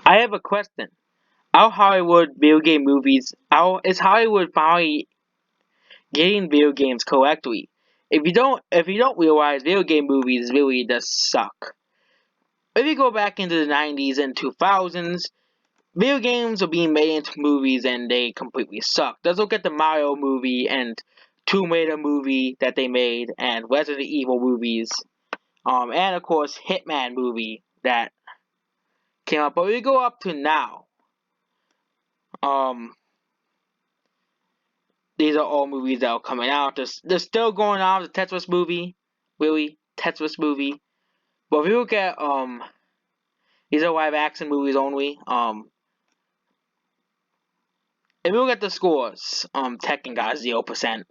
I have a question. How Hollywood video game movies? How is Hollywood finally getting video games correctly? If you don't realize, video game movies really just suck. If you go back into the 90s and 2000s, video games are being made into movies and they completely suck. Let's look at the Mario movie and Tomb Raider movie that they made, and Resident Evil movies, and of course Hitman movie that came up. But we go up to now. Um, These are all movies that are coming out. They're still going on. The Tetris movie, really Tetris movie. But if you look at these are live action movies only. If you look at the scores, Tekken got 0%.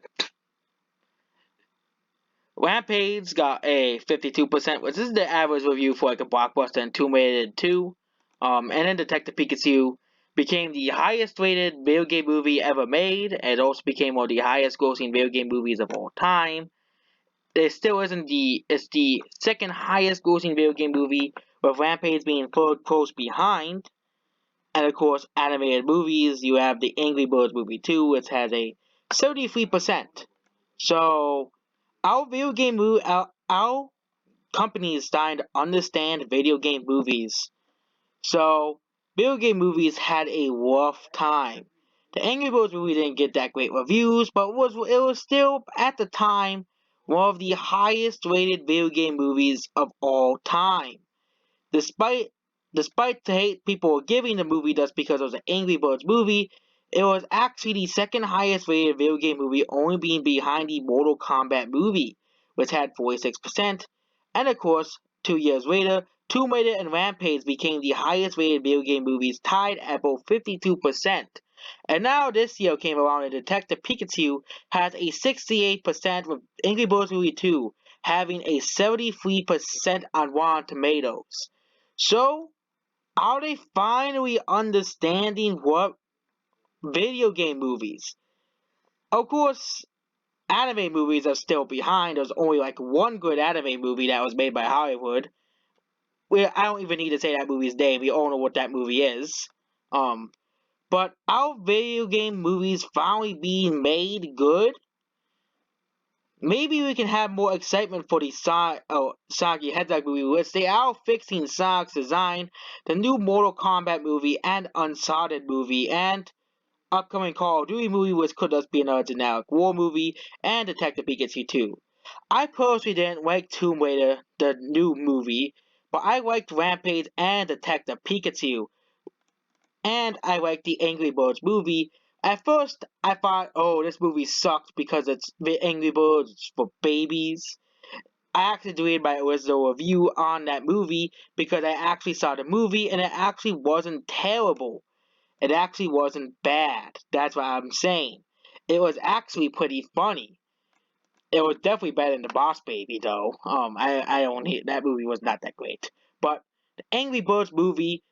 Rampage got a 52%, which is the average review for like a blockbuster, and Tomb Raider 2. And then Detective Pikachu became the highest rated video game movie ever made, and it also became one of the highest grossing video game movies of all time. It still isn't it's the second highest grossing video game movie, with Rampage being third close behind. And of course, animated movies, you have the Angry Birds movie 2, which has a 73%. So, our company is starting to understand video game movies. So, video game movies had a rough time. The Angry Birds movie didn't get that great reviews, but it was still at the time one of the highest rated video game movies of all time. Despite despite the hate people were giving the movie just because it was an Angry Birds movie, it was actually the second highest rated video game movie, only being behind the Mortal Kombat movie, which had 46%. And of course, 2 years later, Tomb Raider and Rampage became the highest rated video game movies, tied at both 52%. And now this year came around and Detective Pikachu has a 68%, with Angry Birds Movie 2 having a 73% on Rotten Tomatoes. So, are they finally understanding what video game movies? Of course, anime movies are still behind. There's only like one good anime movie that was made by Hollywood. I don't even need to say that movie's name. We all know what that movie is. Um, but are video game movies finally being made good? Maybe we can have more excitement for the Sonic Hedgehog movie, which they are fixing Sonic's design, the new Mortal Kombat movie, and Uncharted movie, and upcoming Call of Duty movie, which could just be another generic war movie, and Detective Pikachu 2. I personally didn't like Tomb Raider, the new movie, but I liked Rampage and Detective Pikachu, and I liked the Angry Birds movie. At first, I thought, oh, this movie sucked because it's the Angry Birds for babies. I actually deleted my original review on that movie because I actually saw the movie and it actually wasn't terrible. It actually wasn't bad. That's what I'm saying. It was actually pretty funny. It was definitely better than the Boss Baby, though. I don't hate that movie was not that great. But the Angry Birds movie,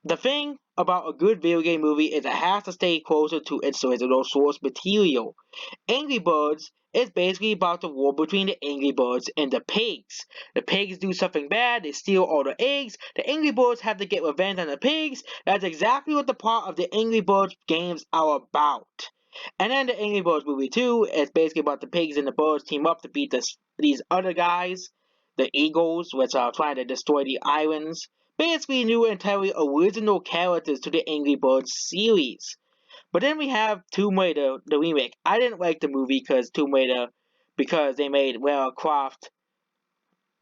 the thing about a good video game movie is it has to stay closer to its original source material. Angry Birds is basically about the war between the Angry Birds and the pigs. The pigs do something bad, they steal all the eggs, the Angry Birds have to get revenge on the pigs. That's exactly what the plot of the Angry Birds games are about. And then the Angry Birds movie 2 is basically about the pigs and the birds team up to beat these other guys, the eagles, which are trying to destroy the islands. Basically new entirely original characters to the Angry Birds series. But then we have Tomb Raider, the remake. I didn't like the movie because they made Lara Croft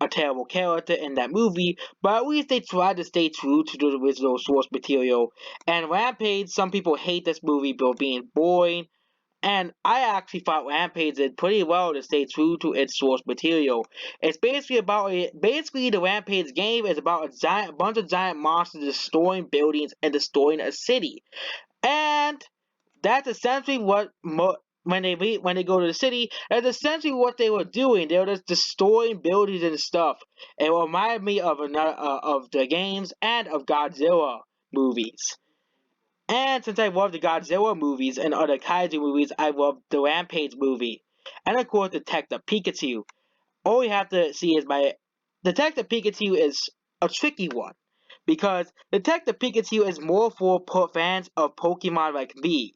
a terrible character in that movie, but at least they tried to stay true to the original source material. And Rampage, some people hate this movie for being boring, and I actually thought Rampage did pretty well to stay true to its source material. It's basically the Rampage game is about a bunch of giant monsters destroying buildings and destroying a city. And that's essentially when they go to the city. That's essentially what they were doing. They were just destroying buildings and stuff. It reminded me of of the games and of Godzilla movies. And since I love the Godzilla movies and other kaiju movies, I love the Rampage movie. And of course, Detective Pikachu. All you have to see is my Detective Pikachu is a tricky one. because Detective Pikachu is more for fans of Pokemon like me.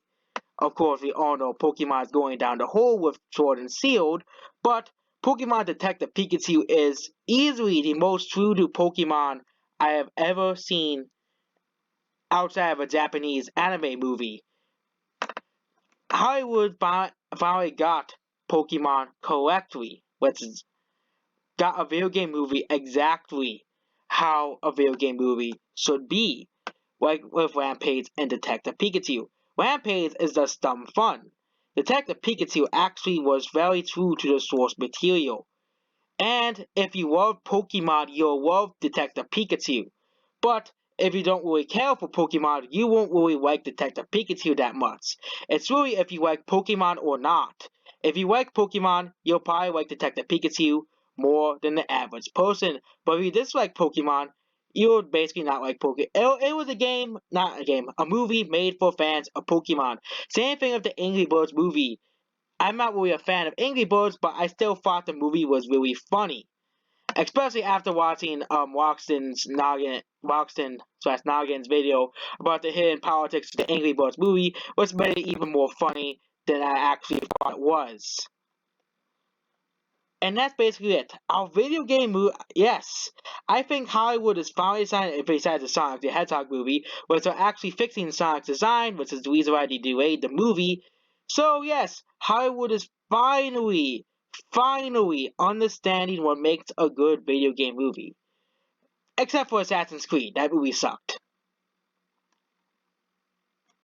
Of course, we all know Pokemon is going down the hole with Sword and Shield, but Pokemon Detective Pikachu is easily the most true to Pokemon I have ever seen outside of a Japanese anime movie. Hollywood finally got Pokemon correctly, which is got a video game movie exactly how a video game movie should be, like with Rampage and Detective Pikachu. Rampage is just dumb fun. Detective Pikachu actually was very true to the source material. And if you love Pokemon, you'll love Detective Pikachu. But if you don't really care for Pokemon, you won't really like Detective Pikachu that much. It's really if you like Pokemon or not. If you like Pokemon, you'll probably like Detective Pikachu more than the average person. But if you dislike Pokemon, you would basically not like Pokemon. It was a game, not a game, a movie made for fans of Pokemon. Same thing with the Angry Birds movie. I'm not really a fan of Angry Birds, but I still thought the movie was really funny. Especially after watching Roxton/Noggin's video about the hidden politics of the Angry Birds movie, which made it even more funny than I actually thought it was. And that's basically it. Our video game movie, yes. I think Hollywood is finally deciding, besides the Sonic the Hedgehog movie, which they're actually fixing Sonic's design, which is the reason why they delayed the movie. So yes, Hollywood is finally understanding what makes a good video game movie. Except for Assassin's Creed, that movie sucked.